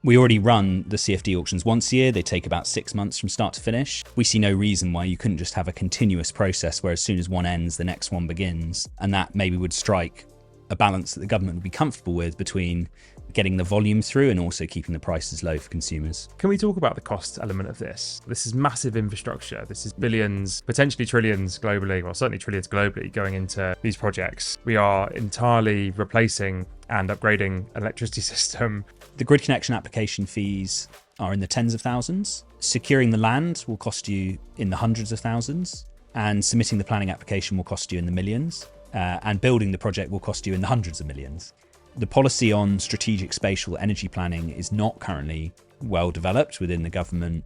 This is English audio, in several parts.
We already run the CFD auctions once a year. They take about 6 months from start to finish. We see no reason why you couldn't just have a continuous process where as soon as one ends, the next one begins. And that maybe would strike a balance that the government would be comfortable with between getting the volume through and also keeping the prices low for consumers. Can we talk about the cost element of this? This is massive infrastructure. This is billions, potentially trillions globally, well, certainly trillions globally going into these projects. We are entirely replacing and upgrading an electricity system. The grid connection application fees are in the tens of thousands. Securing the land will cost you in the hundreds of thousands, and submitting the planning application will cost you in the millions, and building the project will cost you in the hundreds of millions. The policy on strategic spatial energy planning is not currently well developed within the government,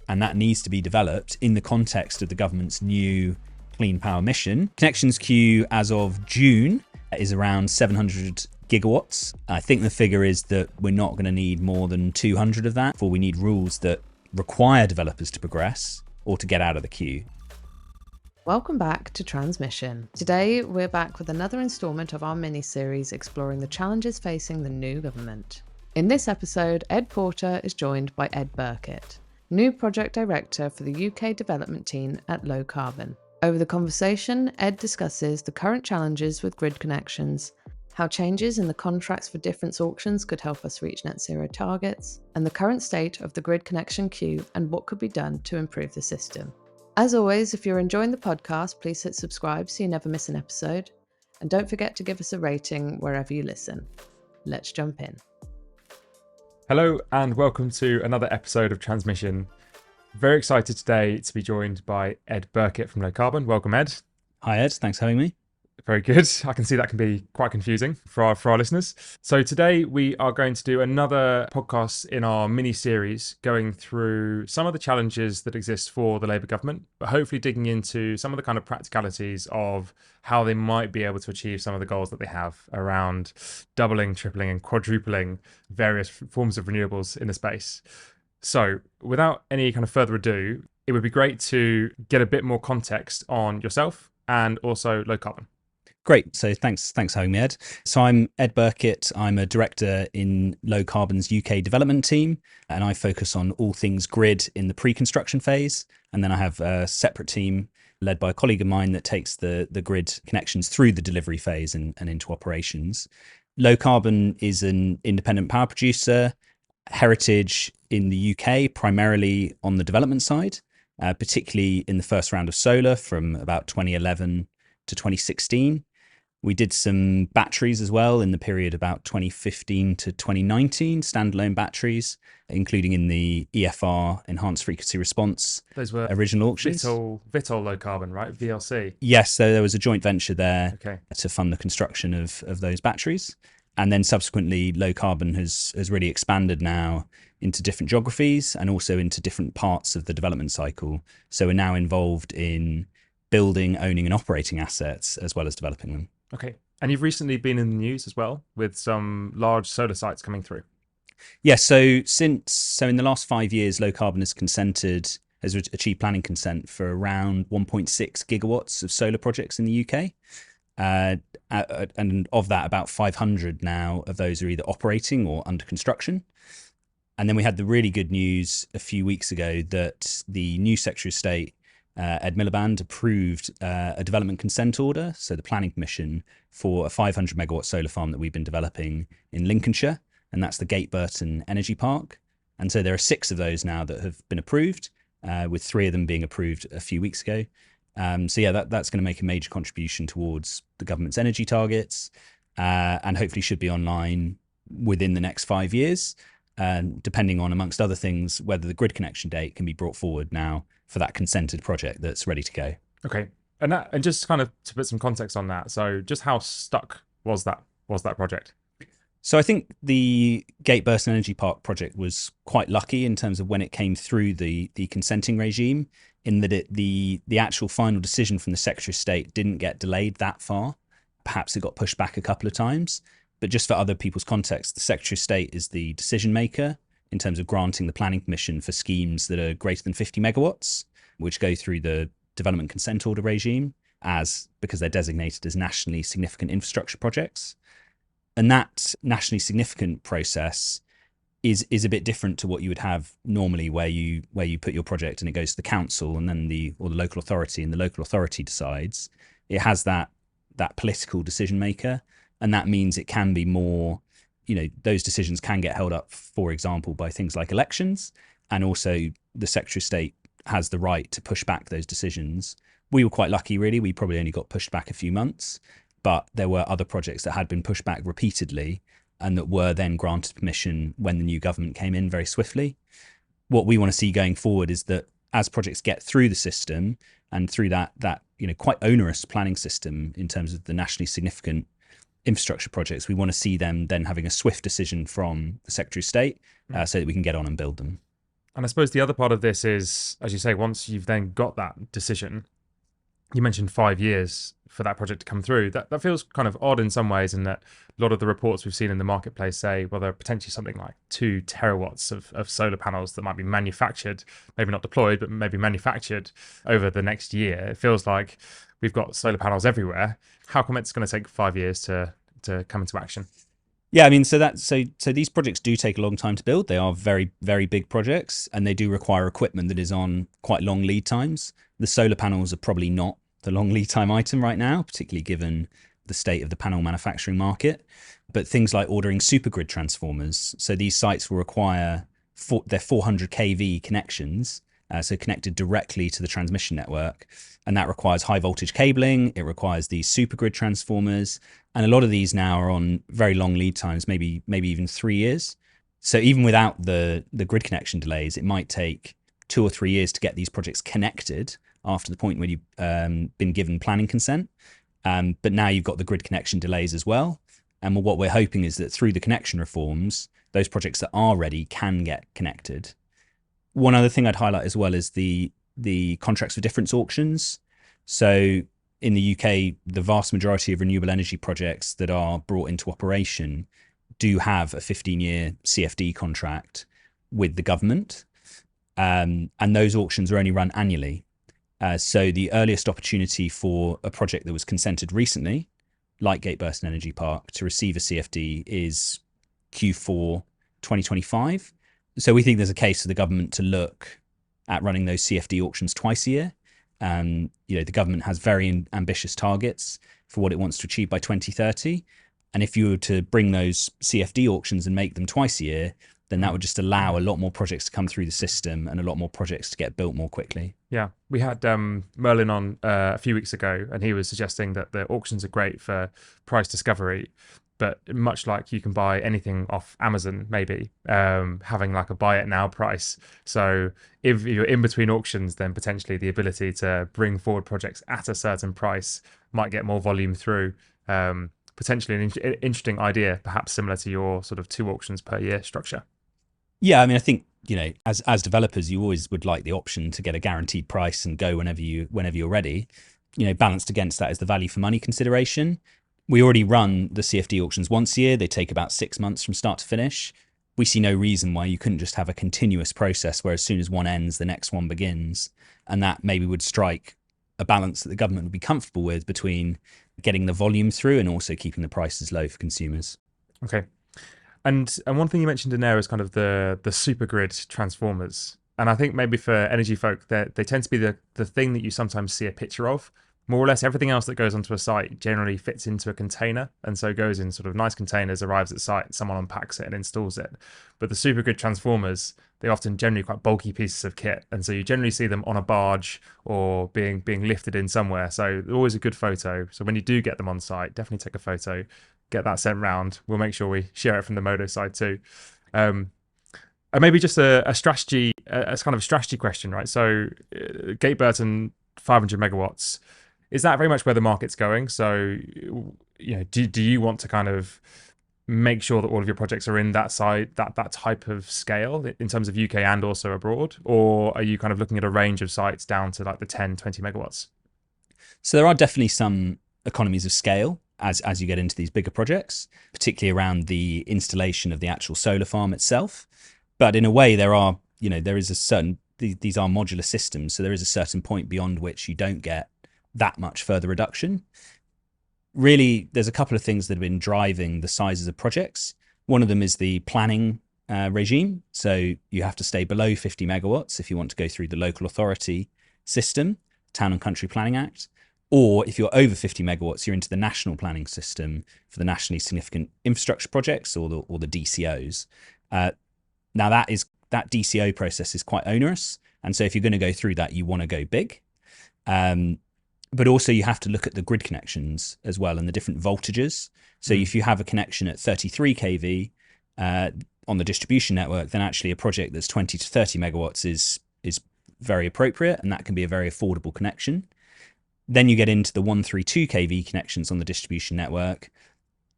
and that needs to be developed in the context of the government's new clean power mission. Connections queue as of June is around 700 gigawatts. I think the figure is that we're not going to need more than 200 of that, for we need rules that require developers to progress or to get out of the queue. Welcome back to Transmission. Today we're back with another instalment of our mini-series exploring the challenges facing the new government. In this episode, Ed Porter is joined by Ed Birkett, new project director for the UK development team at Low Carbon. Over the conversation, Ed discusses the current challenges with grid connections, how changes in the contracts for difference auctions could help us reach net zero targets, and the current state of the grid connection queue and what could be done to improve the system. As always, if you're enjoying the podcast, please hit subscribe so you never miss an episode. And don't forget to give us a rating wherever you listen. Let's jump in. Hello and welcome to another episode of Transmission. Very excited today to be joined by Ed Birkett from Low Carbon. Welcome, Ed. Hi Ed, thanks for having me. Very good. I can see that can be quite confusing for our listeners. So today we are going to do another podcast in our mini-series going through some of the challenges that exist for the Labour government, but hopefully digging into some of the kind of practicalities of how they might be able to achieve some of the goals that they have around doubling, tripling and quadrupling various forms of renewables in the space. So without any kind of further ado, it would be great to get a bit more context on yourself and also Low Carbon. Great. So thanks for having me, Ed. So I'm Ed Birkett. I'm a director in Low Carbon's UK development team, and I focus on all things grid in the pre-construction phase. And then I have a separate team led by a colleague of mine that takes the grid connections through the delivery phase and into operations. Low Carbon is an independent power producer, heritage in the UK, primarily on the development side, particularly in the first round of solar from about 2011 to 2016. We did some batteries as well in the period about 2015 to 2019, standalone batteries, including in the EFR, Enhanced Frequency Response, those were original auctions. Vitol Low Carbon, right? VLC. Yes, so there was a joint venture there Okay. to fund the construction of those batteries. And then subsequently, Low Carbon has really expanded now into different geographies and also into different parts of the development cycle. So we're now involved in building, owning and operating assets as well as developing them. Okay. And you've recently been in the news as well with some large solar sites coming through. Yes. So in the last 5 years, Low Carbon has achieved planning consent for around 1.6 gigawatts of solar projects in the UK. And of that, about 500 now of those are either operating or under construction. And then we had the really good news a few weeks ago that the new Secretary of State, Ed Miliband, approved a development consent order, so the planning permission for a 500 megawatt solar farm that we've been developing in Lincolnshire, and that's the Burton Energy Park. And so there are 6 of those now that have been approved, with 3 of them being approved a few weeks ago. So yeah, that's going to make a major contribution towards the government's energy targets, and hopefully should be online within the next 5 years, depending on, amongst other things, whether the grid connection date can be brought forward now for that consented project that's ready to go. Okay. And just kind of to put some context on that, so just how stuck was that project? So I think the Burton Energy Park project was quite lucky in terms of when it came through the consenting regime, in that the actual final decision from the Secretary of State didn't get delayed that far. Perhaps it got pushed back a couple of times, but just for other people's context, the Secretary of State is the decision maker in terms of granting the planning permission for schemes that are greater than 50 megawatts, which go through the development consent order regime because they're designated as nationally significant infrastructure projects. And that nationally significant process is a bit different to what you would have normally, where you put your project and it goes to the council and then the local authority, and the local authority decides. It has that political decision maker, and that means it can be more, those decisions can get held up, for example, by things like elections, and also the Secretary of State has the right to push back those decisions. We were quite lucky, really. We probably only got pushed back a few months, but there were other projects that had been pushed back repeatedly and that were then granted permission when the new government came in very swiftly. What we want to see going forward is that as projects get through the system and through that quite onerous planning system in terms of the nationally significant infrastructure projects, we want to see them then having a swift decision from the Secretary of State so that we can get on and build them. And I suppose the other part of this is, as you say, once you've then got that decision, you mentioned 5 years for that project to come through. That feels kind of odd in some ways, in that a lot of the reports we've seen in the marketplace say, well, there are potentially something like 2 terawatts of solar panels that might be manufactured, maybe not deployed, but maybe manufactured over the next year. It feels like we've got solar panels everywhere. How come it's going to take 5 years to come into action? Yeah, I mean, so these projects do take a long time to build. They are very, very big projects, and they do require equipment that is on quite long lead times. The solar panels are probably not the long lead time item right now, particularly given the state of the panel manufacturing market. But things like ordering supergrid transformers. So these sites will require their 400 kV connections, so connected directly to the transmission network. And that requires high voltage cabling. It requires these supergrid transformers. And a lot of these now are on very long lead times, maybe even 3 years. So even without the grid connection delays, it might take 2 or 3 years to get these projects connected after the point where you've been given planning consent. But now you've got the grid connection delays as well. And what we're hoping is that through the connection reforms, those projects that are ready can get connected. One other thing I'd highlight as well is the contracts for difference auctions. So in the UK, the vast majority of renewable energy projects that are brought into operation do have a 15-year CFD contract with the government. And those auctions are only run annually. So the earliest opportunity for a project that was consented recently, like Gateburst Energy Park, to receive a CFD is Q4 2025. So we think there's a case for the government to look at running those CFD auctions twice a year. The government has very ambitious targets for what it wants to achieve by 2030. And if you were to bring those CFD auctions and make them twice a year, then that would just allow a lot more projects to come through the system and a lot more projects to get built more quickly. Yeah, we had Merlin on a few weeks ago, and he was suggesting that the auctions are great for price discovery, but much like you can buy anything off Amazon, maybe, having like a buy it now price. So if you're in between auctions, then potentially the ability to bring forward projects at a certain price might get more volume through. Potentially an interesting idea, perhaps similar to your sort of 2 auctions per year structure. Yeah, I mean, I think, as developers, you always would like the option to get a guaranteed price and go whenever you're ready. Balanced against that is the value for money consideration. We already run the CFD auctions once a year. They take about 6 months from start to finish. We see no reason why you couldn't just have a continuous process where as soon as one ends, the next one begins. And that maybe would strike a balance that the government would be comfortable with between getting the volume through and also keeping the prices low for consumers. Okay. And one thing you mentioned in there is kind of the supergrid transformers. And I think maybe for energy folk, they tend to be the thing that you sometimes see a picture of. More or less everything else that goes onto a site generally fits into a container, and so goes in sort of nice containers, arrives at site, someone unpacks it and installs it. But the supergrid transformers, they often generally quite bulky pieces of kit, and so you generally see them on a barge or being lifted in somewhere. So always a good photo. So when you do get them on site, definitely take a photo, get that sent round. We'll make sure we share it from the Modo side too. And maybe just a strategy, as kind of a strategy question, right? So Gate Burton, 500 megawatts. Is that very much where the market's going? So, do you want to kind of make sure that all of your projects are in that type of scale in terms of UK and also abroad? Or are you kind of looking at a range of sites down to like the 10, 20 megawatts? So there are definitely some economies of scale as you get into these bigger projects, particularly around the installation of the actual solar farm itself. But in a way, there is a certain, these are modular systems. So there is a certain point beyond which you don't get that much further reduction. Really, there's a couple of things that have been driving the sizes of projects. One of them is the planning regime. So you have to stay below 50 megawatts if you want to go through the local authority system, Town and Country Planning Act. Or if you're over 50 megawatts, you're into the national planning system for the nationally significant infrastructure projects, or the DCOs. Now that DCO process is quite onerous, and so if you're going to go through that, you want to go big. But also you have to look at the grid connections as well and the different voltages. So if you have a connection at 33 kV on the distribution network, then actually a project that's 20 to 30 megawatts is very appropriate, and that can be a very affordable connection. Then you get into the 132 kV connections on the distribution network.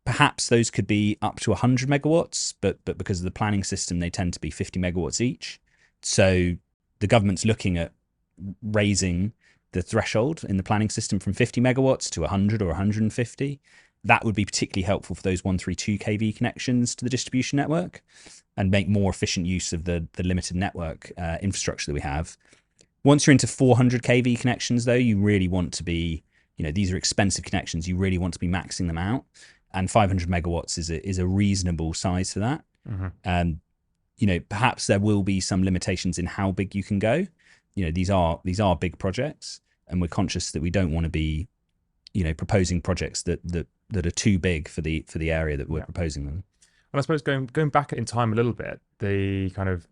Perhaps those could be up to 100 megawatts, but because of the planning system, they tend to be 50 megawatts each. So the government's looking at raising the threshold in the planning system from 50 megawatts to 100 or 150. That would be particularly helpful for those 132 kV connections to the distribution network and make more efficient use of the limited network infrastructure that we have. Once you're into 400 kV connections, though, you really want to be, these are expensive connections. You really want to be maxing them out. And 500 megawatts is a reasonable size for that. Mm-hmm. Perhaps there will be some limitations in how big you can go. These are big projects, and we're conscious that we don't want to be, proposing projects that are too big for the area that we're proposing them. And I suppose going back in time a little bit, the kind of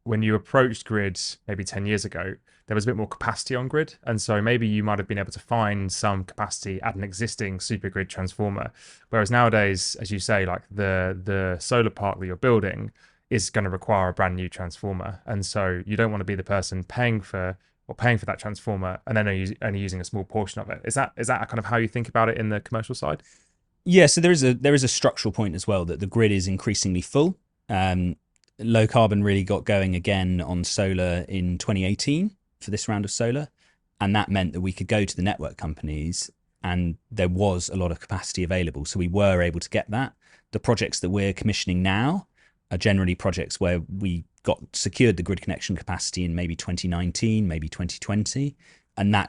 when you approached grid maybe 10 years ago, there was a bit more capacity on grid. And so maybe you might have been able to find some capacity at an existing supergrid transformer. Whereas nowadays, as you say, like the solar park that you're building is going to require a brand new transformer. And so you don't want to be the person paying for that transformer and then only using a small portion of it. Is that kind of how you think about it in the commercial side? Yeah, so there is a structural point as well, that the grid is increasingly full. Low carbon really got going again on solar in 2018 for this round of solar. And that meant that we could go to the network companies and there was a lot of capacity available. So we were able to get that. The projects that we're commissioning now are generally projects where we secured the grid connection capacity in maybe 2019, maybe 2020. And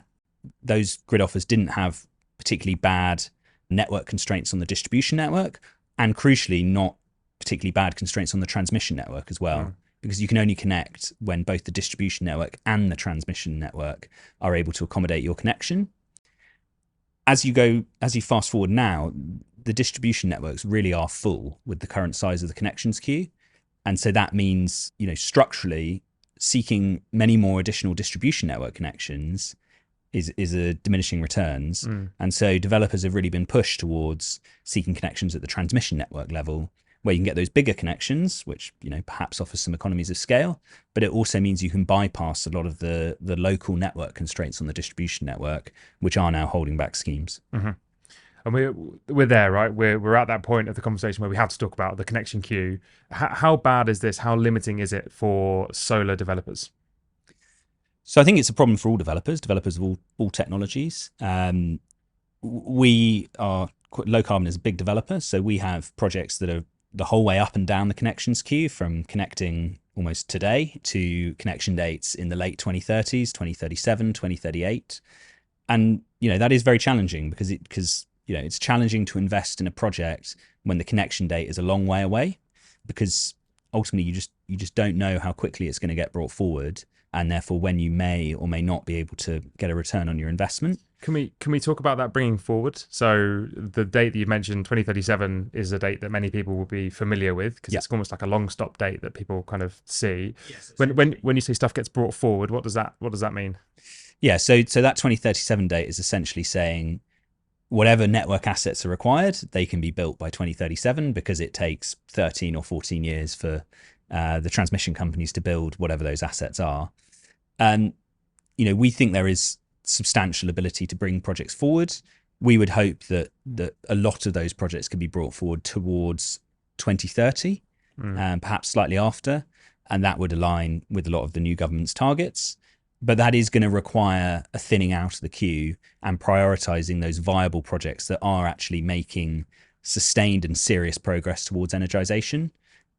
those grid offers didn't have particularly bad network constraints on the distribution network, and crucially not particularly bad constraints on the transmission network as well, because you can only connect when both the distribution network and the transmission network are able to accommodate your connection. As you fast forward now, the distribution networks really are full with the current size of the connections queue. And so that means, structurally seeking many more additional distribution network connections is a diminishing returns. And so developers have really been pushed towards seeking connections at the transmission network level, where you can get those bigger connections, which perhaps offers some economies of scale, but it also means you can bypass a lot of the local network constraints on the distribution network, which are now holding back schemes. Mm-hmm. And we're there, right? We're at that point of the conversation where we have to talk about the connection queue. How bad is this? How limiting is it for solar developers? So I think it's a problem for all developers of all technologies. We are low carbon is a big developer, so we have projects that are the whole way up and down the connections queue, from connecting almost today to connection dates in the late 2030s, 2037, 2038. And, that is very challenging because it's challenging to invest in a project when the connection date is a long way away, because ultimately you just don't know how quickly it's going to get brought forward, and therefore when you may or may not be able to get a return on your investment. Can we talk about that bringing forward? So the date that you mentioned, 2037, is a date that many people will be familiar with, because it's almost like a long stop date that people kind of see. Yes, when you say stuff gets brought forward, what does that mean? Yeah, so that 2037 date is essentially saying whatever network assets are required, they can be built by 2037, because it takes 13 or 14 years for the transmission companies to build whatever those assets are. And we think there is substantial ability to bring projects forward. We would hope that a lot of those projects can be brought forward towards 2030, perhaps slightly after, and that would align with a lot of the new government's targets. But that is going to require a thinning out of the queue and prioritizing those viable projects that are actually making sustained and serious progress towards energization.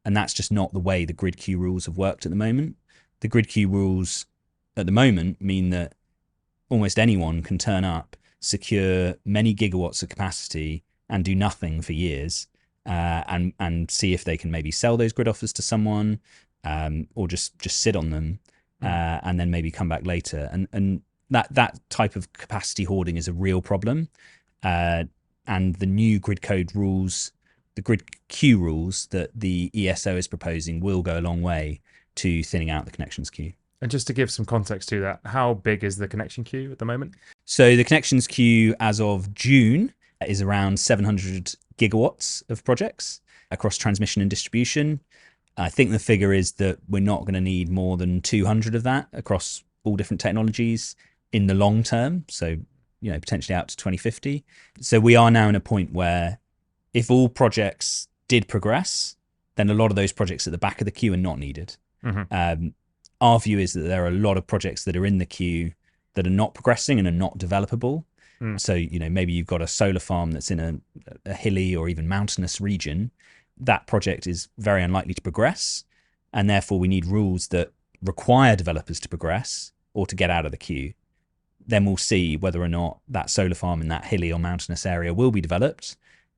And that's just not the way the grid queue rules have worked at the moment. The grid queue rules at the moment mean that almost anyone can turn up, secure many gigawatts of capacity, and do nothing for years. and see if they can maybe sell those grid offers to someone, or just sit on them, and then maybe come back later. And that type of capacity hoarding is a real problem. And the new grid code rules, the grid queue rules that the ESO is proposing, will go a long way to thinning out the connections queue. And just to give some context to that, how big is the connection queue at the moment? So the connections queue as of June is around 700 gigawatts of projects across transmission and distribution. I think the figure is that we're not going to need more than 200 of that across all different technologies in the long term. So, potentially out to 2050. So we are now in a point where if all projects did progress, then a lot of those projects at the back of the queue are not needed. Our view is that there are a lot of projects that are in the queue that are not progressing and are not developable. So, maybe you've got a solar farm that's in a hilly or even mountainous region. That project is very unlikely to progress. And therefore, we need rules that require developers to progress or to get out of the queue. Then we'll see whether or not that solar farm in that hilly or mountainous area will be developed.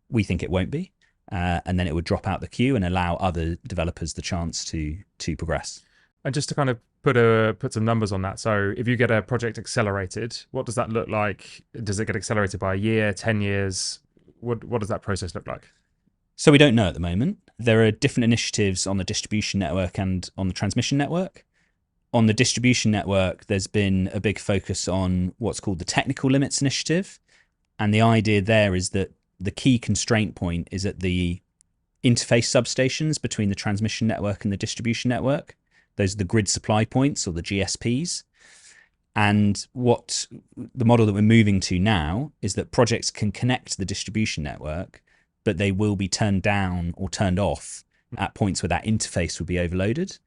We think it won't be. And then it would drop out the queue and allow other developers the chance to progress. And just to kind of put some numbers on that. So if you get a project accelerated, what does that look like? Does it get accelerated by a year, 10 years? What does that process look like? So we don't know at the moment. There are different initiatives on the distribution network and on the transmission network. On the distribution network, there's been a big focus on what's called the technical limits initiative. And the idea there is that the key constraint point is at the interface substations between the transmission network and the distribution network. Those are the grid supply points, or the GSPs. And what the model that we're moving to now is that projects can connect to the distribution network, but they will be turned down or turned off at points where that interface would be overloaded.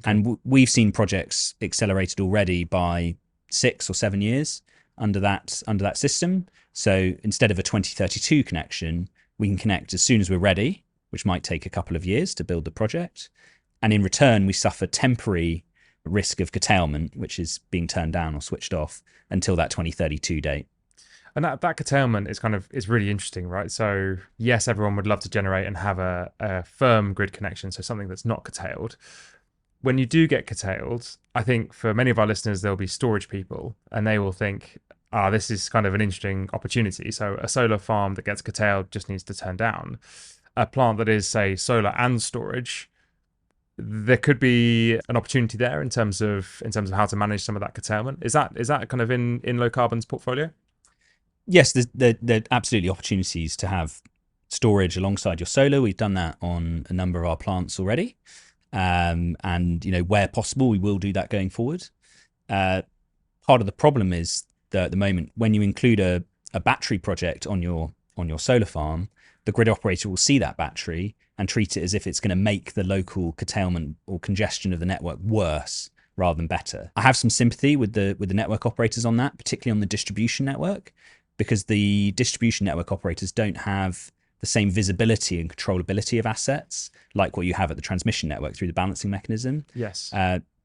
And we've seen projects accelerated already by 6 or 7 years under that system. So instead of a 2032 connection, we can connect as soon as we're ready, which might take a couple of years to build the project. And in return, we suffer temporary risk of curtailment, which is being turned down or switched off until that 2032 date. And that curtailment is really interesting, right? So yes, everyone would love to generate and have a firm grid connection, so something that's not curtailed. When you do get curtailed, I think for many of our listeners, there'll be storage people, and they will think, this is kind of an interesting opportunity. So a solar farm that gets curtailed just needs to turn down. A plant that is, say, solar and storage, there could be an opportunity there in terms of how to manage some of that curtailment. Is that kind of in low carbon's portfolio? Yes, there are absolutely opportunities to have storage alongside your solar. We've done that on a number of our plants already. And where possible, we will do that going forward. Part of the problem is that at the moment, when you include a battery project on your solar farm, the grid operator will see that battery and treat it as if it's going to make the local curtailment or congestion of the network worse rather than better. I have some sympathy with the network operators on that, particularly on the distribution network, because the distribution network operators don't have the same visibility and controllability of assets like what you have at the transmission network through the balancing mechanism. Yes.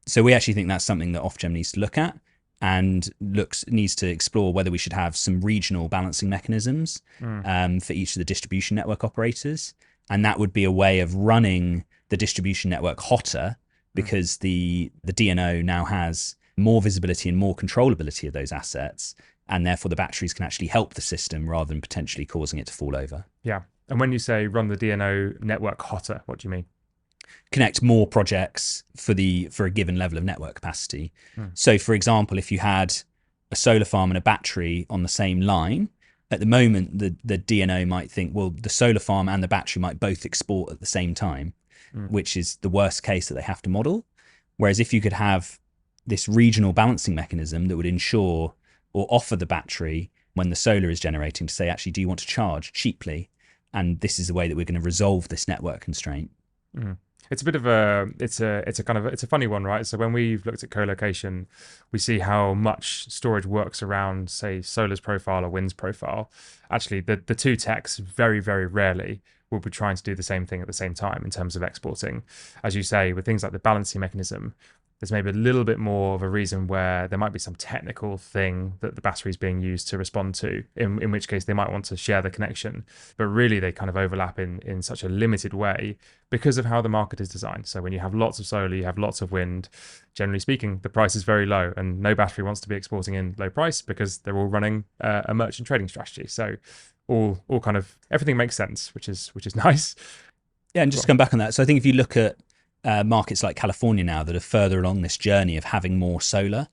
So we actually think that's something that Ofgem needs to look at and needs to explore whether we should have some regional balancing mechanisms for each of the distribution network operators. And that would be a way of running the distribution network hotter, because the DNO now has more visibility and more controllability of those assets. And therefore the batteries can actually help the system rather than potentially causing it to fall over. Yeah. And when you say run the DNO network hotter, what do you mean? Connect more projects for a given level of network capacity. So for example, if you had a solar farm and a battery on the same line, at the moment the DNO might think, well, the solar farm and the battery might both export at the same time, which is the worst case that they have to model. Whereas if you could have this regional balancing mechanism that would ensure or offer the battery when the solar is generating to say, actually, do you want to charge cheaply? And this is the way that we're going to resolve this network constraint. It's a bit of it's a funny one, right? So when we've looked at co-location, we see how much storage works around, say, solar's profile or wind's profile. Actually, the two techs very, very rarely will be trying to do the same thing at the same time in terms of exporting. As you say, with things like the balancing mechanism, there's maybe a little bit more of a reason where there might be some technical thing that the battery is being used to respond to, in which case they might want to share the connection. But really, they kind of overlap in such a limited way because of how the market is designed. So when you have lots of solar, you have lots of wind, generally speaking, the price is very low, and no battery wants to be exporting in low price because they're all running a merchant trading strategy. So all kind of everything makes sense, which is nice. Yeah, and just to come back on that. So I think if you look at markets like California now that are further along this journey of having more solar,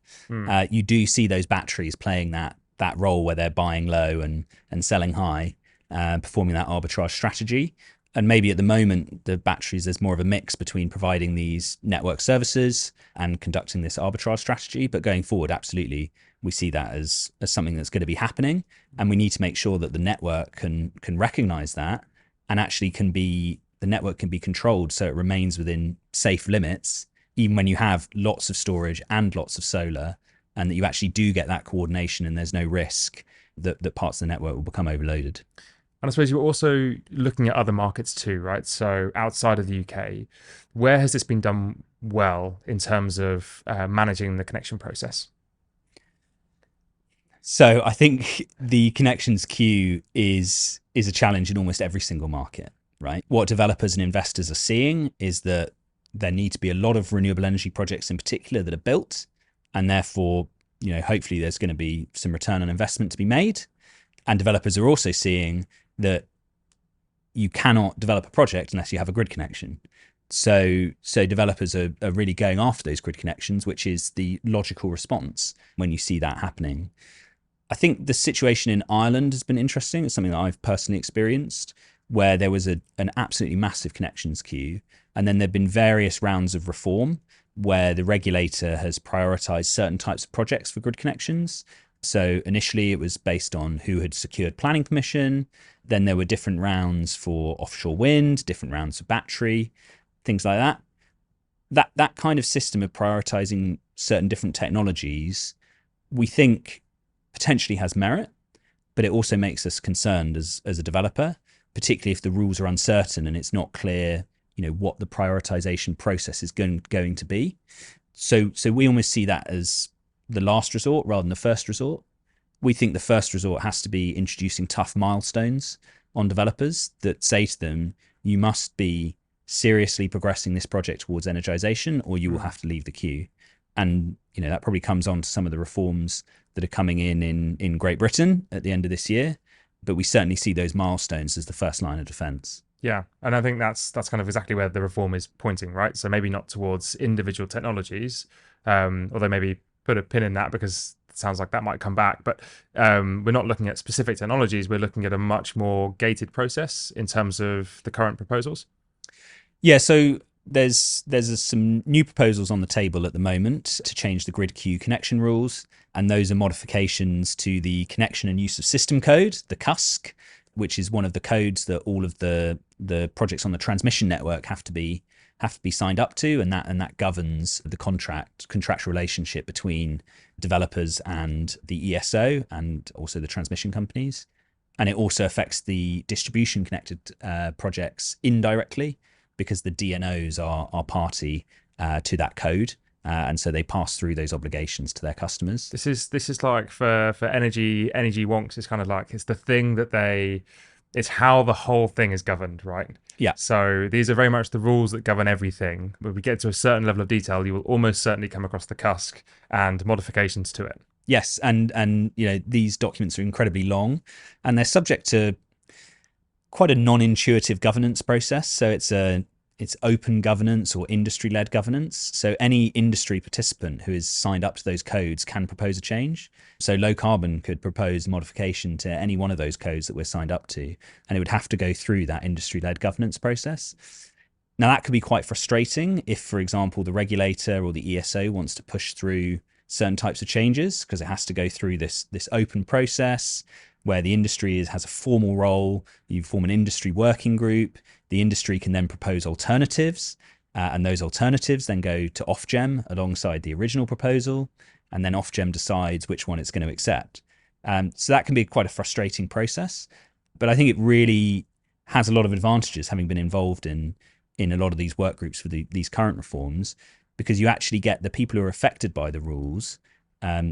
you do see those batteries playing that role where they're buying low and selling high, performing that arbitrage strategy. And maybe at the moment, the batteries, there's more of a mix between providing these network services and conducting this arbitrage strategy. But going forward, absolutely, we see that as something that's going to be happening. And we need to make sure that the network can recognize that and actually the network can be controlled so it remains within safe limits, even when you have lots of storage and lots of solar, and that you actually do get that coordination and there's no risk that parts of the network will become overloaded. And I suppose you're also looking at other markets too, right? So outside of the UK, where has this been done well in terms of managing the connection process? So I think the connections queue is a challenge in almost every single market, right? What developers and investors are seeing is that there need to be a lot of renewable energy projects in particular that are built, and therefore, hopefully there's going to be some return on investment to be made. And developers are also seeing that you cannot develop a project unless you have a grid connection. So developers are really going after those grid connections, which is the logical response when you see that happening. I think the situation in Ireland has been interesting. It's something that I've personally experienced, where there was an absolutely massive connections queue. And then there've been various rounds of reform where the regulator has prioritized certain types of projects for grid connections. So initially it was based on who had secured planning permission. Then there were different rounds for offshore wind, different rounds for battery, things like that. That kind of system of prioritizing certain different technologies, we think potentially has merit, but it also makes us concerned as a developer, particularly if the rules are uncertain and it's not clear, what the prioritization process is going to be. So we almost see that as the last resort rather than the first resort. We think the first resort has to be introducing tough milestones on developers that say to them, you must be seriously progressing this project towards energization or you will have to leave the queue. And that probably comes on to some of the reforms that are coming in Great Britain at the end of this year. But we certainly see those milestones as the first line of defense. Yeah, and I think that's kind of exactly where the reform is pointing, right? So maybe not towards individual technologies, although maybe put a pin in that because it sounds like that might come back. But we're not looking at specific technologies. We're looking at a much more gated process in terms of the current proposals. Yeah, so there's some new proposals on the table at the moment to change the grid queue connection rules, and those are modifications to the connection and use of system code, the CUSC, which is one of the codes that all of the projects on the transmission network have to be signed up to, and that governs the contractual relationship between developers and the ESO and also the transmission companies. And it also affects the distribution connected projects indirectly, because the DNOs are party to that code, and so they pass through those obligations to their customers. This is like for energy wonks. It's kind of like it's the thing that it's how the whole thing is governed, right? Yeah. So these are very much the rules that govern everything. When we get to a certain level of detail, you will almost certainly come across the CUSC and modifications to it. Yes, and these documents are incredibly long, and they're subject to quite a non-intuitive governance process. So it's open governance or industry-led governance. So any industry participant who is signed up to those codes can propose a change. So Low Carbon could propose modification to any one of those codes that we're signed up to, and it would have to go through that industry-led governance process. Now that could be quite frustrating if, for example, the regulator or the ESO wants to push through certain types of changes, because it has to go through this open process where the industry has a formal role. You form an industry working group. The industry can then propose alternatives, and those alternatives then go to Ofgem alongside the original proposal, and then Ofgem decides which one it's going to accept. So that can be quite a frustrating process, but I think it really has a lot of advantages, having been involved in a lot of these work groups for these current reforms, because you actually get the people who are affected by the rules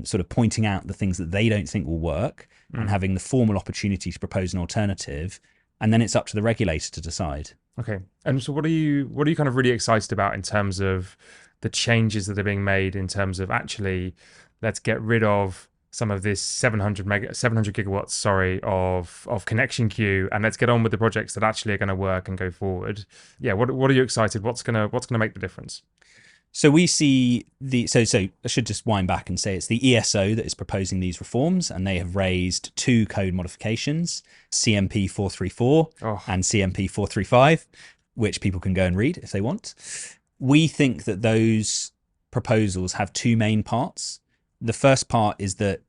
sort of pointing out the things that they don't think will work and having the formal opportunity to propose an alternative. And then it's up to the regulator to decide. Okay. And so what are you kind of really excited about in terms of the changes that are being made in terms of actually, let's get rid of some of this 700 gigawatts, of connection queue, and let's get on with the projects that actually are going to work and go forward. Yeah, what are you excited? What's gonna make the difference? So we see so I should just wind back and say it's the ESO that is proposing these reforms, and they have raised 2 code modifications, CMP 434 and CMP 435, which people can go and read if they want. We think that those proposals have 2 main parts. The first part is that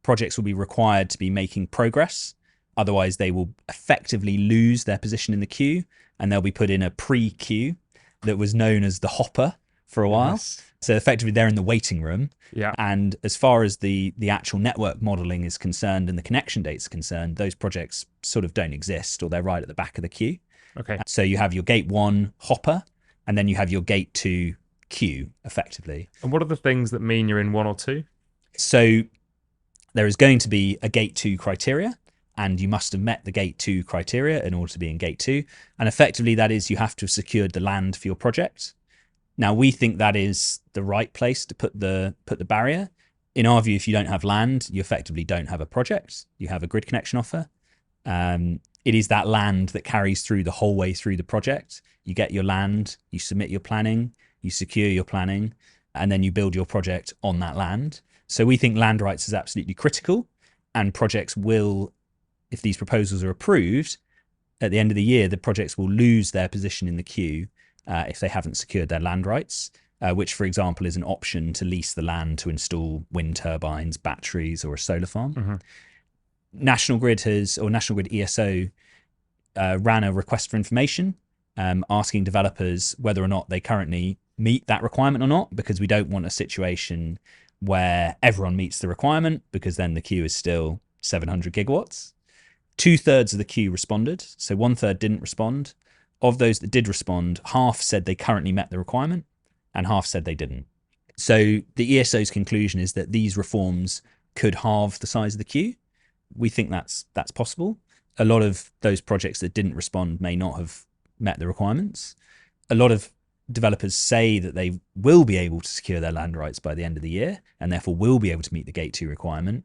projects will be required to be making progress. Otherwise, they will effectively lose their position in the queue, and they'll be put in a pre-queue that was known as the hopper for a while. Yes. So effectively, they're in the waiting room. Yeah. And as far as the actual network modeling is concerned and the connection dates are concerned, those projects sort of don't exist, or they're right at the back of the queue. Okay. So you have your gate 1 hopper, and then you have your gate 2 queue, effectively. And what are the things that mean you're in 1 or 2? So there is going to be a gate 2 criteria, and you must have met the gate 2 criteria in order to be in gate 2. And effectively, that is you have to have secured the land for your project. Now, we think that is the right place to put the barrier. In our view, if you don't have land, you effectively don't have a project. You have a grid connection offer. It is that land that carries through the whole way through the project. You get your land, you submit your planning, you secure your planning, and then you build your project on that land. So we think land rights is absolutely critical, and projects will, if these proposals are approved, at the end of the year, the projects will lose their position in the queue if they haven't secured their land rights, which, for example, is an option to lease the land to install wind turbines, batteries, or a solar farm. Mm-hmm. National Grid ESO ran a request for information asking developers whether or not they currently meet that requirement or not, because we don't want a situation where everyone meets the requirement, because then the queue is still 700 gigawatts. 2/3 of the queue responded, so 1/3 didn't respond. Of those that did respond, half said they currently met the requirement and half said they didn't. So the ESO's conclusion is that these reforms could halve the size of the queue. We think that's possible. A lot of those projects that didn't respond may not have met the requirements. A lot of developers say that they will be able to secure their land rights by the end of the year and therefore will be able to meet the gate 2 requirement.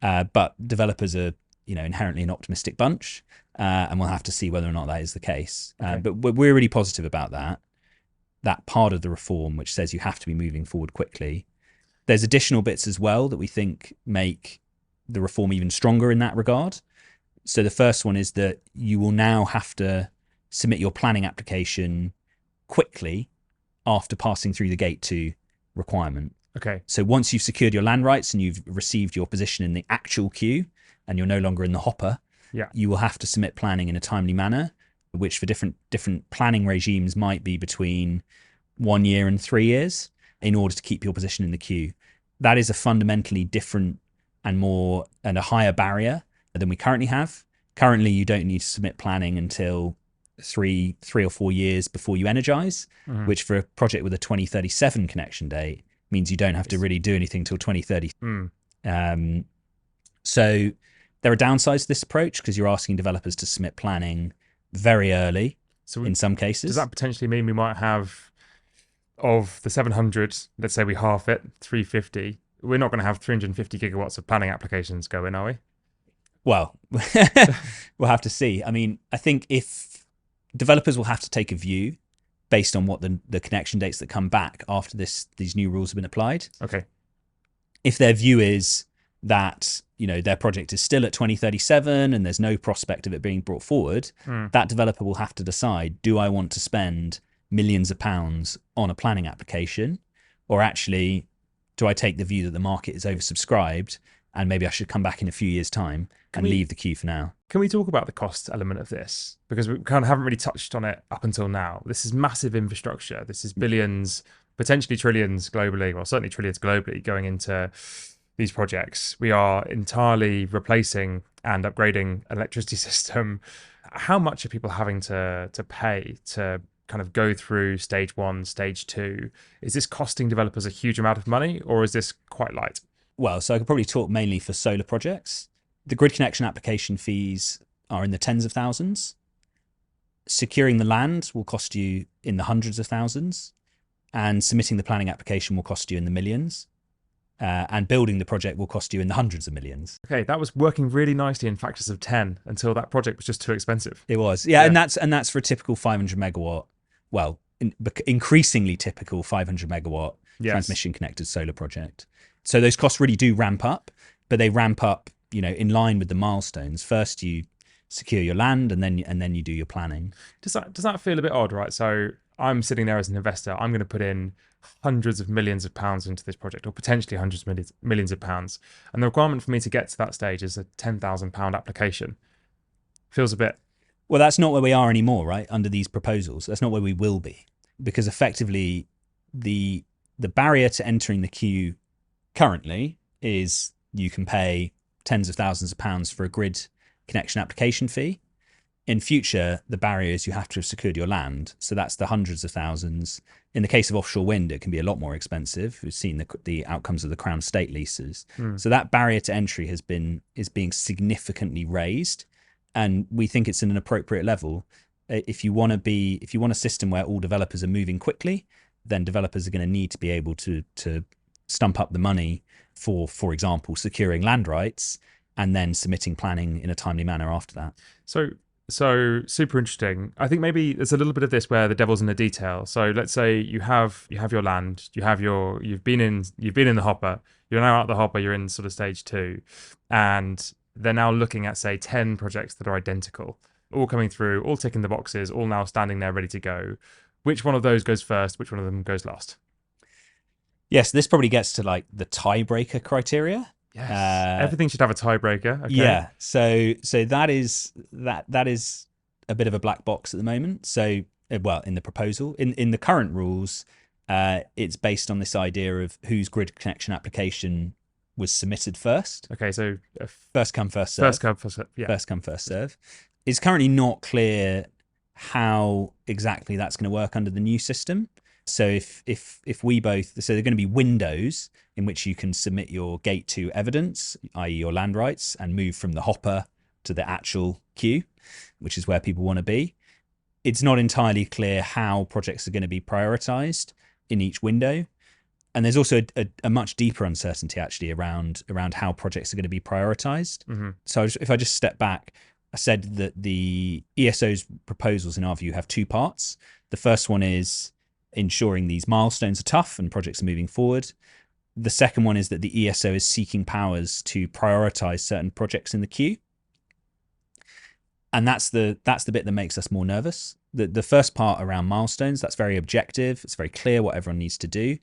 But developers are, inherently an optimistic bunch, and we'll have to see whether or not that is the case. Okay. But we're really positive about that part of the reform, which says you have to be moving forward quickly. There's additional bits as well that we think make the reform even stronger in that regard. So the first one is that you will now have to submit your planning application quickly after passing through the gate 2 requirement. Okay. So once you've secured your land rights and you've received your position in the actual queue and you're no longer in the hopper, you will have to submit planning in a timely manner, which for different planning regimes might be between 1 year and 3 years in order to keep your position in the queue. That is a fundamentally different and a higher barrier than we currently have. Currently, you don't need to submit planning until three or 4 years before you energize, which for a project with a 2037 connection date means you don't have to really do anything till 2030. So there are downsides to this approach because you're asking developers to submit planning very early in some cases. Does that potentially mean we might have, of the 700, let's say we half it, 350, we're not going to have 350 gigawatts of planning applications go in, are we? Well, we'll have to see. I mean, I think if developers will have to take a view based on what the connection dates that come back after these new rules have been applied. Okay. If their view is that their project is still at 2037 and there's no prospect of it being brought forward, that developer will have to decide, do I want to spend millions of pounds on a planning application, or actually do I take the view that the market is oversubscribed and maybe I should come back in a few years' time and leave the queue for now? Can we talk about the cost element of this? Because we kind of haven't really touched on it up until now. This is massive infrastructure. This is billions, potentially trillions globally, well, certainly trillions globally going into these projects. We are entirely replacing and upgrading an electricity system. How much are people having to pay to kind of go through stage 1, stage 2, is this costing developers a huge amount of money, or is this quite light? Well, so I could probably talk mainly for solar projects. The grid connection application fees are in the tens of thousands. Securing the land will cost you in the hundreds of thousands, and submitting the planning application will cost you in the millions. And building the project will cost you in the hundreds of millions. Okay, that was working really nicely in factors of 10 until that project was just too expensive. It was, yeah. And that's for a typical 500 megawatt, well, increasingly typical 500 megawatt transmission connected solar project. So those costs really do ramp up, but they ramp up, in line with the milestones. First, you secure your land, and then you do your planning. Does that feel a bit odd, right? So I'm sitting there as an investor. I'm going to put in hundreds of millions of pounds into this project, or potentially hundreds of millions of pounds. And the requirement for me to get to that stage is a £10,000 application. Feels a bit... Well, that's not where we are anymore, right? Under these proposals, that's not where we will be, because effectively the barrier to entering the queue currently is you can pay tens of thousands of pounds for a grid connection application fee. In future, the barrier is you have to have secured your land. So that's the hundreds of thousands. In the case of offshore wind, it can be a lot more expensive. We've seen the outcomes of the Crown state leases. So that barrier to entry is being significantly raised. And we think it's in an appropriate level. If you want a system where all developers are moving quickly, then developers are going to need to be able to stump up the money for example, securing land rights and then submitting planning in a timely manner after that. So super interesting. I think maybe there's a little bit of this where the devil's in the detail. So let's say you have your land, you've been in the hopper, you're now out the hopper, you're in sort of stage 2, and they're now looking at, say, 10 projects that are identical, all coming through, all ticking the boxes, all now standing there ready to go. Which one of those goes first? Which one of them goes last? Yes, this probably gets to like the tiebreaker criteria. Yes, everything should have a tiebreaker. Okay. Yeah, so that is a bit of a black box at the moment. So, well, in the proposal, in the current rules, it's based on this idea of whose grid connection application was submitted first. Okay, so first come, first serve. First come, first serve. Yeah. First come, first serve. It's currently not clear how exactly that's going to work under the new system. So if we both, so there are going to be windows in which you can submit your gate 2 evidence, i.e. your land rights, and move from the hopper to the actual queue, which is where people want to be. It's not entirely clear how projects are going to be prioritized in each window. And there's also a much deeper uncertainty actually around how projects are going to be prioritized. Mm-hmm. So if I just step back, I said that the ESO's proposals in our view have 2 parts. The first one is ensuring these milestones are tough and projects are moving forward. The second one is that the ESO is seeking powers to prioritize certain projects in the queue. And that's the bit that makes us more nervous. The first part around milestones, that's very objective. It's very clear what everyone needs to do.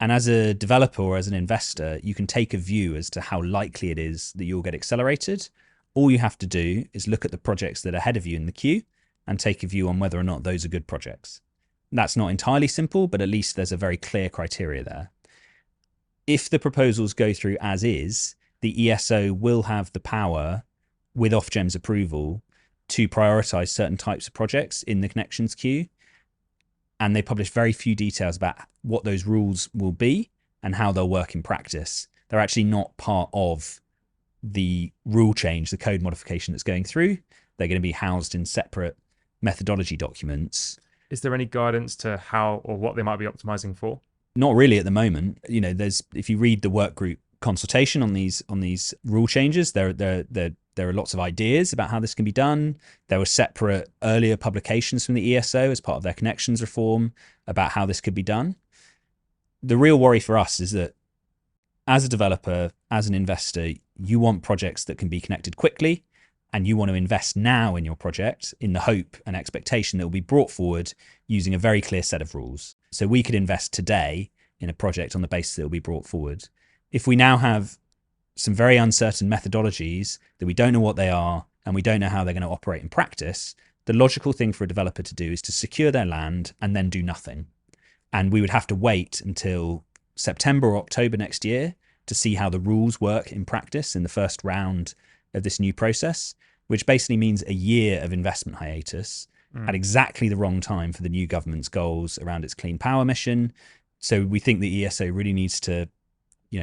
And as a developer or as an investor, you can take a view as to how likely it is that you'll get accelerated. All you have to do is look at the projects that are ahead of you in the queue and take a view on whether or not those are good projects. That's not entirely simple, but at least there's a very clear criteria there. If the proposals go through as is, the ESO will have the power, with Ofgem's approval, to prioritise certain types of projects in the connections queue. And they publish very few details about what those rules will be and how they'll work in practice. They're actually not part of the rule change, the code modification that's going through. They're going to be housed in separate methodology documents. Is there any guidance to how or what they might be optimizing for? Not really at the moment. If you read the work group consultation on these rule changes, there are lots of ideas about how this can be done. There were separate earlier publications from the ESO as part of their connections reform about how this could be done. The real worry for us is that as a developer, as an investor, you want projects that can be connected quickly, and you want to invest now in your project in the hope and expectation that will be brought forward using a very clear set of rules. So we could invest today in a project on the basis that it will be brought forward. If we now have some very uncertain methodologies that we don't know what they are and we don't know how they're going to operate in practice, the logical thing for a developer to do is to secure their land and then do nothing. And we would have to wait until September or October next year to see how the rules work in practice in the first round of this new process, which basically means a year of investment hiatus. at exactly the wrong time for the new government's goals around its clean power mission. So we think the ESO really needs to,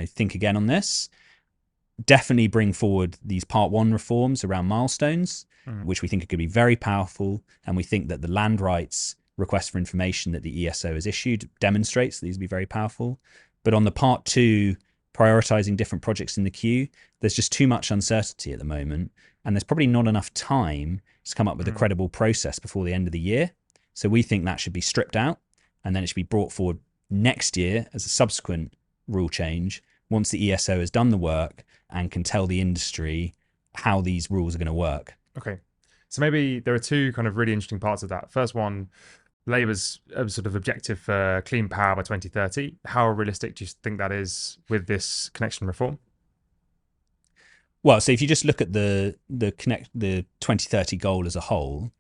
think again on this. Definitely bring forward these part one reforms around milestones, which we think are going to be very powerful. And we think that the land rights request for information that the ESO has issued demonstrates that these will be very powerful. But on the part two, prioritizing different projects in the queue, there's just too much uncertainty at the moment. And there's probably not enough time to come up with a credible process before the end of the year. So we think that should be stripped out, and then it should be brought forward next year as a subsequent rule change once the ESO has done the work and can tell the industry how these rules are going to work. Okay. So maybe there are two kind of really interesting parts of that. First one, Labour's sort of objective for clean power by 2030. How realistic do you think that is with this connection reform? Well, so if you just look at the 2030 goal as a whole,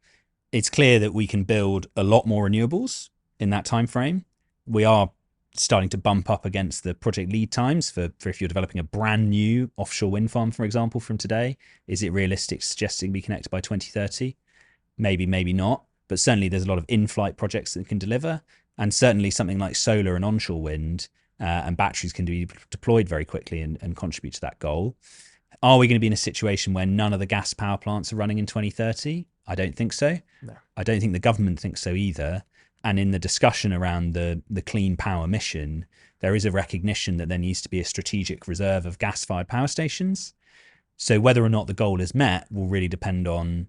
it's clear that we can build a lot more renewables in that time frame. We are starting to bump up against the project lead times for if you're developing a brand new offshore wind farm, for example, from today. Is it realistic suggesting be connected by 2030? Maybe, maybe not. But certainly there's a lot of in-flight projects that can deliver. And certainly something like solar and onshore wind and batteries can be deployed very quickly and contribute to that goal. Are we going to be in a situation where none of the gas power plants are running in 2030? I don't think so. No. I don't think the government thinks so either. And in the discussion around the clean power mission, there is a recognition that there needs to be a strategic reserve of gas-fired power stations. So whether or not the goal is met will really depend on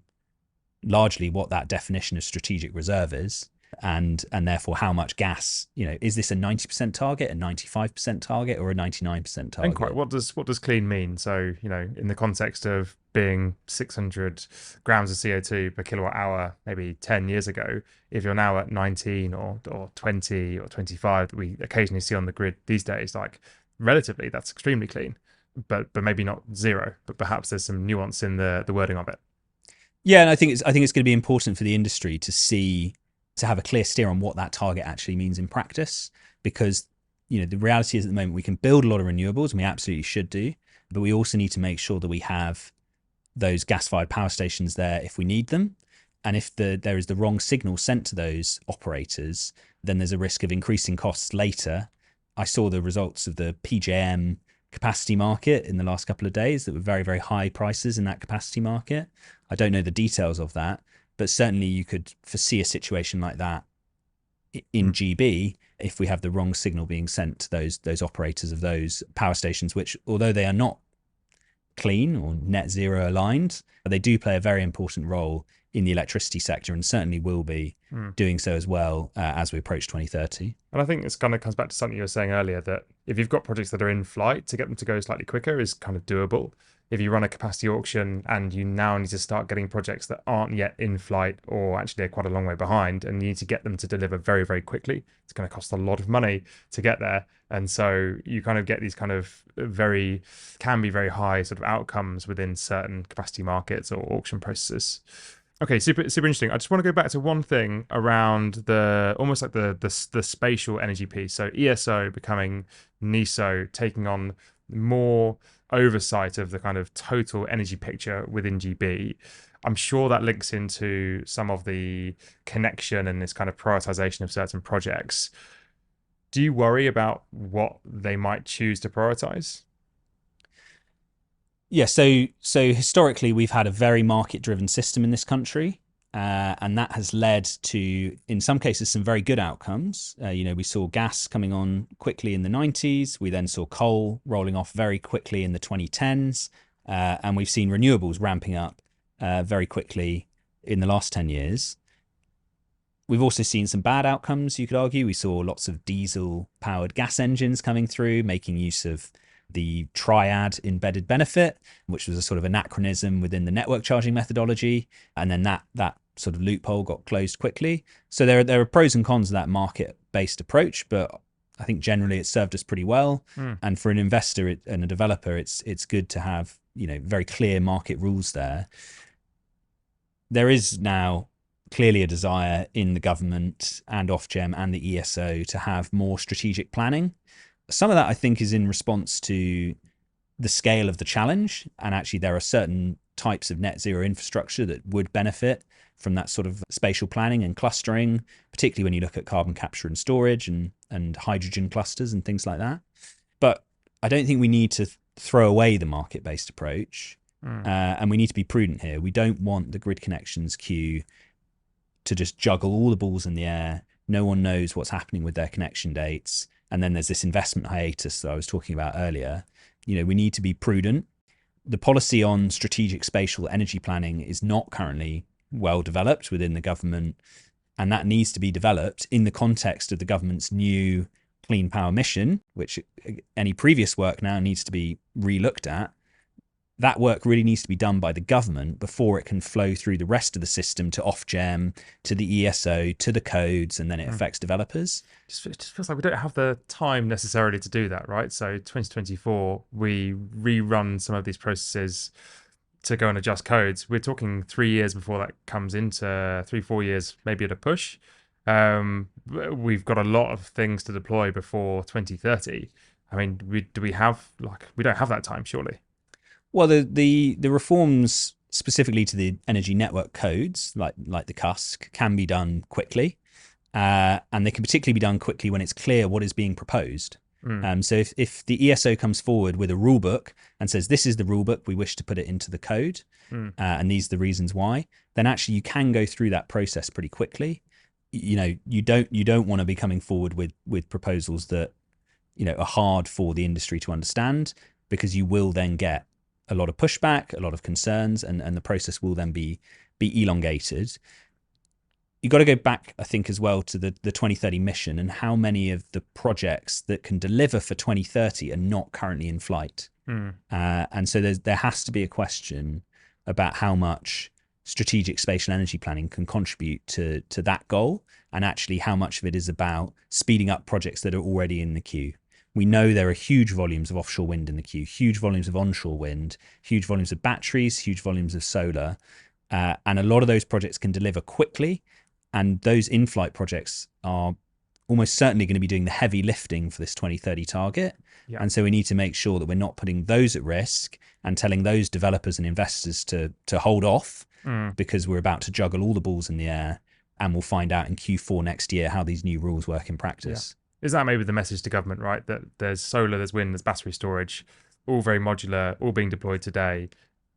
largely what that definition of strategic reserve is, and therefore how much gas, is this a 90% target, a 95% target, or a 99% target? And quite, what does clean mean? So, in the context of being 600 grams of CO2 per kilowatt hour, maybe 10 years ago, if you're now at 19 or 20 or 25 that we occasionally see on the grid these days, like relatively, that's extremely clean, but maybe not zero, but perhaps there's some nuance in the wording of it. Yeah, and I think it's going to be important for the industry to have a clear steer on what that target actually means in practice, because the reality is at the moment we can build a lot of renewables, and we absolutely should do, but we also need to make sure that we have those gas-fired power stations there if we need them. And if there is the wrong signal sent to those operators, then there's a risk of increasing costs later. I saw the results of the PJM capacity market in the last couple of days that were very, very high prices in that capacity market. I don't know the details of that, but certainly you could foresee a situation like that in GB if we have the wrong signal being sent to those operators of those power stations, which, although they are not clean or net zero aligned, they do play a very important role in the electricity sector, and certainly will be doing so as well as we approach 2030. And I think this kind of comes back to something you were saying earlier, that if you've got projects that are in flight, to get them to go slightly quicker is kind of doable. If you run a capacity auction and you now need to start getting projects that aren't yet in flight, or actually they're quite a long way behind, and you need to get them to deliver very, very quickly, it's going to cost a lot of money to get there. And so you kind of get these kind of can be very high sort of outcomes within certain capacity markets or auction processes. Okay, super interesting. I just want to go back to one thing around almost like the spatial energy piece. So ESO becoming NESO, taking on more oversight of the kind of total energy picture within GB. I'm sure that links into some of the connection and this kind of prioritization of certain projects. Do you worry about what they might choose to prioritize? Yeah, so historically we've had a very market-driven system in this country, and that has led to, in some cases, some very good outcomes. We saw gas coming on quickly in the 90s. We then saw coal rolling off very quickly in the 2010s, and we've seen renewables ramping up very quickly in the last 10 years. We've also seen some bad outcomes, you could argue. We saw lots of diesel-powered gas engines coming through, making use of the triad embedded benefit, which was a sort of anachronism within the network charging methodology. And then that sort of loophole got closed quickly. So there are pros and cons of that market-based approach, but I think generally it served us pretty well. And for an investor and a developer, it's good to have very clear market rules there. There is now clearly a desire in the government and Ofgem and the ESO to have more strategic planning. Some of that, I think, is in response to the scale of the challenge. And actually, there are certain types of net zero infrastructure that would benefit from that sort of spatial planning and clustering, particularly when you look at carbon capture and storage and hydrogen clusters and things like that. But I don't think we need to throw away the market-based approach. And we need to be prudent here. We don't want the grid connections queue to just juggle all the balls in the air. No one knows what's happening with their connection dates. And then there's this investment hiatus that I was talking about earlier. We need to be prudent. The policy on strategic spatial energy planning is not currently well developed within the government. And that needs to be developed in the context of the government's new clean power mission, which any previous work now needs to be re-looked at. That work really needs to be done by the government before it can flow through the rest of the system to Ofgem, to the ESO, to the codes, and then it affects developers. It just feels like we don't have the time necessarily to do that, right? So 2024, we rerun some of these processes to go and adjust codes. We're talking 3 years before that comes into 3-4 years, maybe at a push. We've got a lot of things to deploy before 2030. I mean, we don't have that time, surely. Well, the reforms specifically to the energy network codes, like the CUSC, can be done quickly, and they can particularly be done quickly when it's clear what is being proposed. So if the ESO comes forward with a rule book and says this is the rule book, we wish to put it into the code, and these are the reasons why, then actually you can go through that process pretty quickly. You don't want to be coming forward with proposals that are hard for the industry to understand, because you will then get a lot of pushback, a lot of concerns, and the process will then be elongated. You've got to go back, I think, as well to the 2030 mission and how many of the projects that can deliver for 2030 are not currently in flight. And so there has to be a question about how much strategic spatial energy planning can contribute to that goal, and actually how much of it is about speeding up projects that are already in the queue. We know there are huge volumes of offshore wind in the queue, huge volumes of onshore wind, huge volumes of batteries, huge volumes of solar. And a lot of those projects can deliver quickly. And those in-flight projects are almost certainly going to be doing the heavy lifting for this 2030 target. Yeah. And so we need to make sure that we're not putting those at risk and telling those developers and investors to hold off, because we're about to juggle all the balls in the air, and we'll find out in Q4 next year how these new rules work in practice. Yeah. Is that maybe the message to government, right? That there's solar, there's wind, there's battery storage, all very modular, all being deployed today.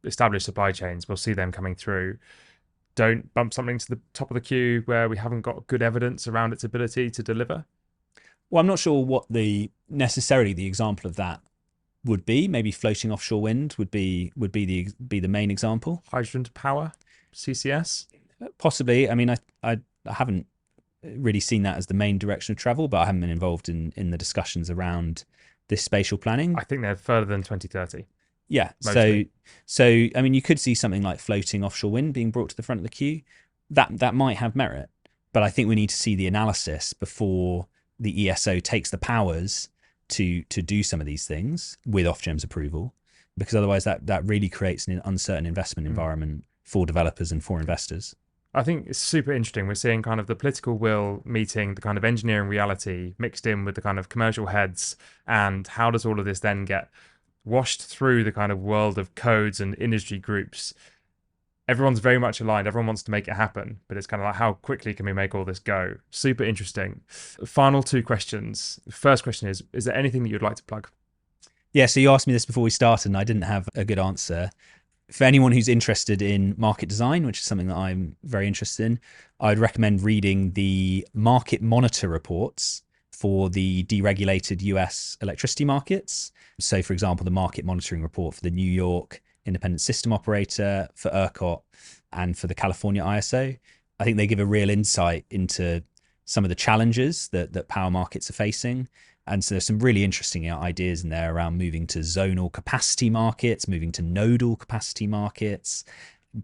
Established supply chains, we'll see them coming through. Don't bump something to the top of the queue where we haven't got good evidence around its ability to deliver. Well, I'm not sure what necessarily the example of that would be. Maybe floating offshore wind would be the main example. Hydrogen to power, CCS? Possibly. I mean, I haven't really seen that as the main direction of travel, but I haven't been involved in the discussions around this spatial planning. I think they're further than 2030. Yeah. Mostly. So I mean, you could see something like floating offshore wind being brought to the front of the queue. That might have merit, but I think we need to see the analysis before the ESO takes the powers to do some of these things with Ofgem's approval, because otherwise that really creates an uncertain investment environment for developers and for investors. I think it's super interesting. We're seeing kind of the political will meeting the kind of engineering reality mixed in with the kind of commercial heads, and how does all of this then get washed through the kind of world of codes and industry groups? Everyone's very much aligned. Everyone wants to make it happen, but it's kind of like, how quickly can we make all this go? Super interesting. Final two questions. First question is there anything that you'd like to plug? Yeah, so you asked me this before we started and I didn't have a good answer. For anyone who's interested in market design, which is something that I'm very interested in, I'd recommend reading the market monitor reports for the deregulated US electricity markets. So, for example, the market monitoring report for the New York Independent System Operator, for ERCOT, and for the California ISO. I think they give a real insight into some of the challenges that power markets are facing. And so there's some really interesting ideas in there around moving to zonal capacity markets, moving to nodal capacity markets,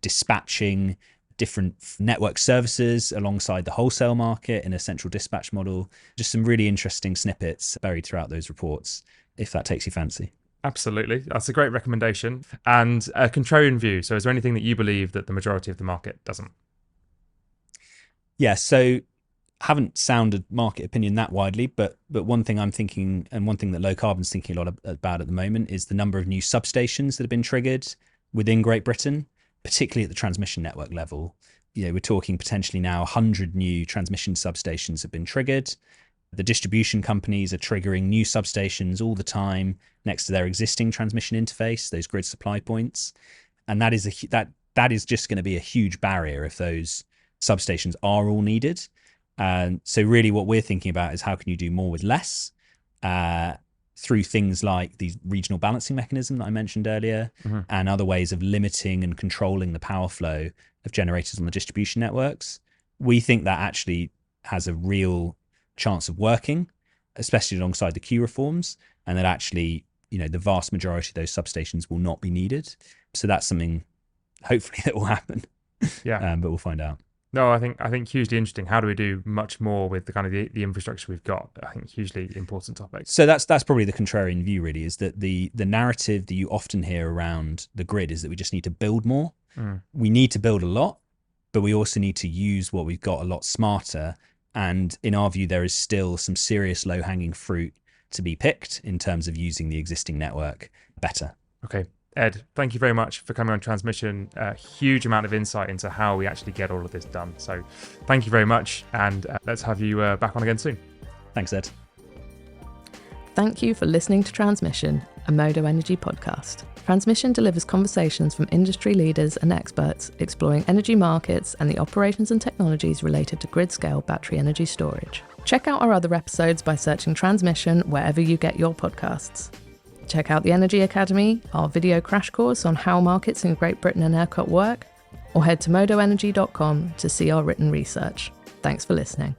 dispatching different network services alongside the wholesale market in a central dispatch model. Just some really interesting snippets buried throughout those reports, if that takes your fancy. Absolutely. That's a great recommendation. And a contrarian view. So is there anything that you believe that the majority of the market doesn't? Yeah, so haven't sounded market opinion that widely, but one thing I'm thinking, and one thing that low carbon's thinking a lot about at the moment, is the number of new substations that have been triggered within Great Britain, particularly at the transmission network level. We're talking potentially now 100 new transmission substations have been triggered. The distribution companies are triggering new substations all the time next to their existing transmission interface, those grid supply points, and that is just going to be a huge barrier if those substations are all needed. So really what we're thinking about is how can you do more with less through things like the regional balancing mechanism that I mentioned earlier, and other ways of limiting and controlling the power flow of generators on the distribution networks. We think that actually has a real chance of working, especially alongside the queue reforms, and that actually, the vast majority of those substations will not be needed. So that's something hopefully that will happen. Yeah. But we'll find out. No, I think hugely interesting. How do we do much more with the kind of the infrastructure we've got? I think hugely important topic. So that's probably the contrarian view, really, is that the narrative that you often hear around the grid is that we just need to build more. We need to build a lot, but we also need to use what we've got a lot smarter. And in our view, there is still some serious low-hanging fruit to be picked in terms of using the existing network better. Okay. Ed, thank you very much for coming on Transmission. A huge amount of insight into how we actually get all of this done. So thank you very much, and let's have you back on again soon. Thanks, Ed. Thank you for listening to Transmission, a Modo Energy podcast. Transmission delivers conversations from industry leaders and experts exploring energy markets and the operations and technologies related to grid-scale battery energy storage. Check out our other episodes by searching Transmission wherever you get your podcasts. Check out the Energy Academy, our video crash course on how markets in Great Britain and ERCOT work, or head to modoenergy.com to see our written research. Thanks for listening.